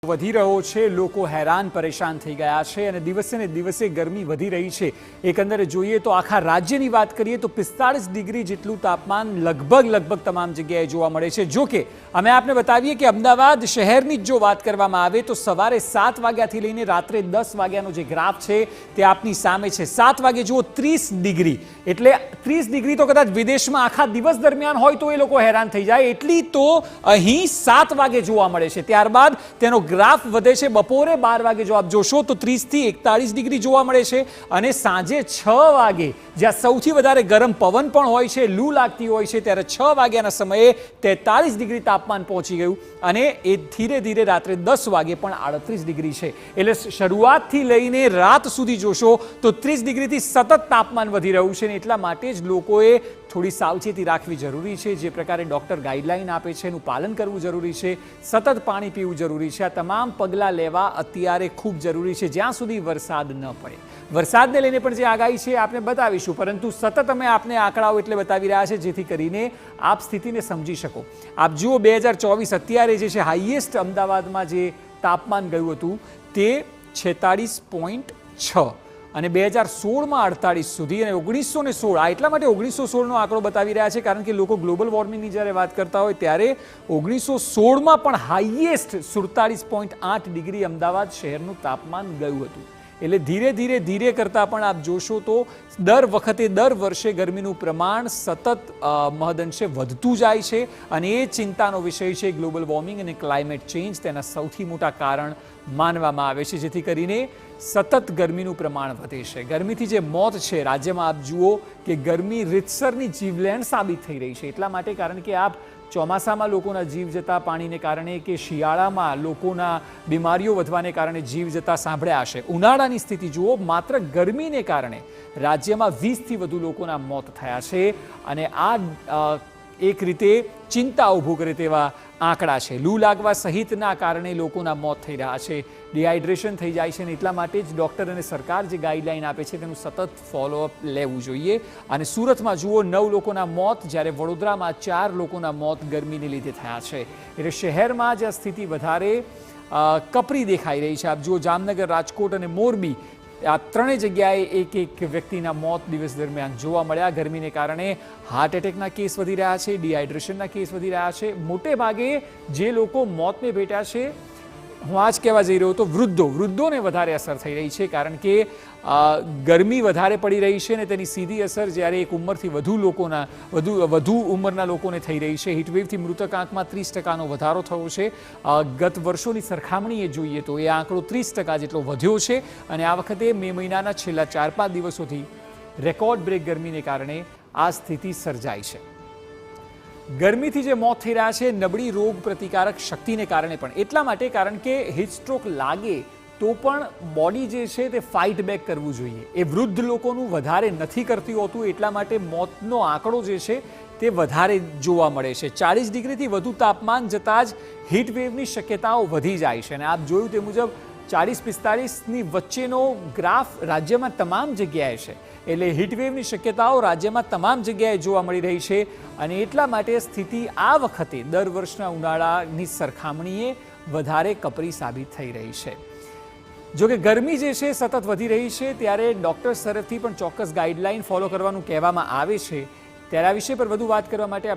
વધી રહ્યો છે, લોકો હેરાન પરેશાન થઈ ગયા છે અને દિવસે ને દિવસે ગરમી વધી રહી છે। એકંદરે જોઈએ તો આખા રાજ્યની વાત કરીએ તો 45 ડિગ્રી જેટલું તાપમાન લગભગ તમામ જગ્યાએ જોવા મળે છે। જો કે અમે આપને બતાવીએ કે અમદાવાદ શહેરની જ જો વાત કરવામાં આવે તો સવારે 7 વાગ્યાથી લઈને રાત્રે 10 વાગ્યાનો જે ગ્રાફ છે તે આપની સામે છે। 7 વાગે જુઓ 30 ડિગ્રી, એટલે 30 ડિગ્રી તો કદાચ વિદેશમાં આખા દિવસ દરમિયાન હોય તો એ લોકો હેરાન થઈ જાય, એટલી તો અહીં 7 વાગે જોવા મળે છે। ત્યારબાદ તેનો ગ્રાફ વધે છે। બપોરે 12 વાગે જો આપ જોશો તો 30 થી 41 ડિગ્રી જોવા મળે છે અને સાંજે 6 વાગે જ્યાં સૌથી વધારે ગરમ પવન પણ હોય છે, લૂ લાગતી હોય છે, ત્યારે 6 વાગ્યાના સમયે 43 ડિગ્રી તાપમાન પહોંચી ગયું અને એ ધીરે ધીરે રાત્રે 10 વાગે પણ 38 ડિગ્રી છે। એટલે શરૂઆતથી લઈને રાત સુધી જોશો તો 30 ડિગ્રીથી સતત તાપમાન વધી રહ્યું છે અને એટલા માટે જ લોકોએ થોડી સાવચેતી રાખવી જરૂરી છે। જે પ્રકારે ડૉક્ટર ગાઈડલાઈન આપે છે એનું પાલન કરવું જરૂરી છે, સતત પાણી પીવું જરૂરી છે। આ તમામ પગલાં લેવા અત્યારે ખૂબ જરૂરી છે જ્યાં સુધી વરસાદ ન પડે। વરસાદને લઈને પણ જે આગાહી છે આપણે બતાવીશું, પરંતુ સતત અમે આપને આંકડાઓ એટલે બતાવી રહ્યા છે જેથી કરીને આપ સ્થિતિને સમજી શકો। આપ જુઓ 2024 અત્યારે જે છે હાઈએસ્ટ અમદાવાદમાં જે તાપમાન ગયું હતું તે 46.6 અને 2016માં 48 સુધી અને 1916 આ એટલા માટે 1916નો આંકડો બતાવી રહ્યા છે કારણ કે લોકો ગ્લોબલ વોર્મિંગની જ્યારે વાત કરતા હોય ત્યારે 1916માં પણ હાઈએસ્ટ 47.8 ડિગ્રી અમદાવાદ શહેરનું તાપમાન ગયું હતું। એટલે ધીરે કરતાં પણ આપ જોશો તો દર વખતે દર વર્ષે ગરમીનું પ્રમાણ સતત મહદઅંશે વધતું જાય છે અને એ ચિંતાનો વિષય છે ગ્લોબલ વોર્મિંગ અને ક્લાઇમેટ ચેન્જ તેના સૌથી મોટા કારણ માનવામાં આવે છે, જેથી કરીને સતત ગરમીનું પ્રમાણ વધે છે। ગરમીથી જે મોત છે રાજ્યમાં આપ જુઓ કે ગરમી રીતસરની જીવલેણ સાબિત થઈ રહી છે, એટલા માટે કારણ કે આપ ચોમાસામાં લોકોના જીવ જતા પાણીને કારણે કે શિયાળામાં લોકોના બીમારીઓ વધવાને કારણે જીવ જતા સાંભળ્યા હશે। ઉનાળાની સ્થિતિ જુઓ, માત્ર ગરમીને કારણે રાજ્યમાં 20થી વધુ લોકોના મોત થયા છે અને આ એક રીતે ચિંતા ઊભું કરે તેવા આંકડા છે। લૂ લાગવા સહિતના કારણે લોકોના મોત થઈ રહ્યા છે, ડિહાઇડ્રેશન થઈ જાય છે અને એટલા માટે જ ડૉક્ટર અને સરકાર જે ગાઈડલાઈન આપે છે તેનું સતત ફોલોઅપ લેવું જોઈએ। અને સુરતમાં જુઓ 9 લોકોના મોત, જ્યારે વડોદરામાં 4 લોકોના મોત ગરમીને લીધે થયા છે। એટલે શહેરમાં જ આ સ્થિતિ વધારે કપરી દેખાઈ રહી છે। આપ જુઓ જામનગર, રાજકોટ અને મોરબી આ ત્રણેય જગ્યાએ એક વ્યક્તિના મોત દિવસ દરમિયાન જોવા મળ્યા। ગરમીને કારણે હાર્ટ એટેકના કેસ વધી રહ્યા છે, ડિહાઇડ્રેશનના કેસ વધી રહ્યા છે। મોટે ભાગે જે લોકો મોતને ભેટ્યા છે, હું આ જ કહેવા જઈ રહ્યો તો વૃદ્ધોને વધારે અસર થઈ રહી છે કારણ કે ગરમી વધારે પડી રહી છે અને તેની સીધી અસર જ્યારે એક ઉંમરથી વધુ ઉંમરના લોકોને થઈ રહી છે। હીટવેવથી મૃતકાંકમાં 30% વધારો થયો છે। ગત વર્ષોની સરખામણીએ જોઈએ તો એ આંકડો 30% જેટલો વધ્યો છે અને આ વખતે મે મહિનાના છેલ્લા 4-5 દિવસોથી રેકોર્ડ બ્રેક ગરમીને કારણે આ સ્થિતિ સર્જાઈ છે। ગરમીથી જે મોત થઈ રહ્યા છે નબળી રોગ પ્રતિકારક શક્તિને કારણે પણ એટલા માટે કારણ કે હીટ સ્ટ્રોક લાગે તો પણ બોડી જે છે તે ફાઇટ બેક કરવું જોઈએ, એ વૃદ્ધ લોકોનું વધારે નથી કરતી હોતું, એટલા માટે મોતનો આંકડો જે છે તે વધારે જોવા મળે છે। 40 ડિગ્રીથી વધુ તાપમાન જતાં જ હીટ વેવની શક્યતાઓ વધી જાય છે અને આપ જોયું તે મુજબ 40-45ની વચ્ચેનો ગ્રાફ રાજ્યમાં તમામ જગ્યાએ છે, એટલે હીટવેવની શક્યતાઓ રાજ્યમાં તમામ જગ્યાએ જોવા મળી રહી છે અને એટલા માટે સ્થિતિ આ વખતે દર વર્ષના ઉનાળાની સરખામણીએ વધારે કપરી સાબિત થઈ રહી છે। જોકે ગરમી જે છે સતત વધી રહી છે ત્યારે ડૉક્ટર્સ તરફથી પણ ચોક્કસ ગાઈડલાઈન ફોલો કરવાનું કહેવામાં આવે છે। ત્યારે આ વિષય પર વધુ વાત કરવા માટે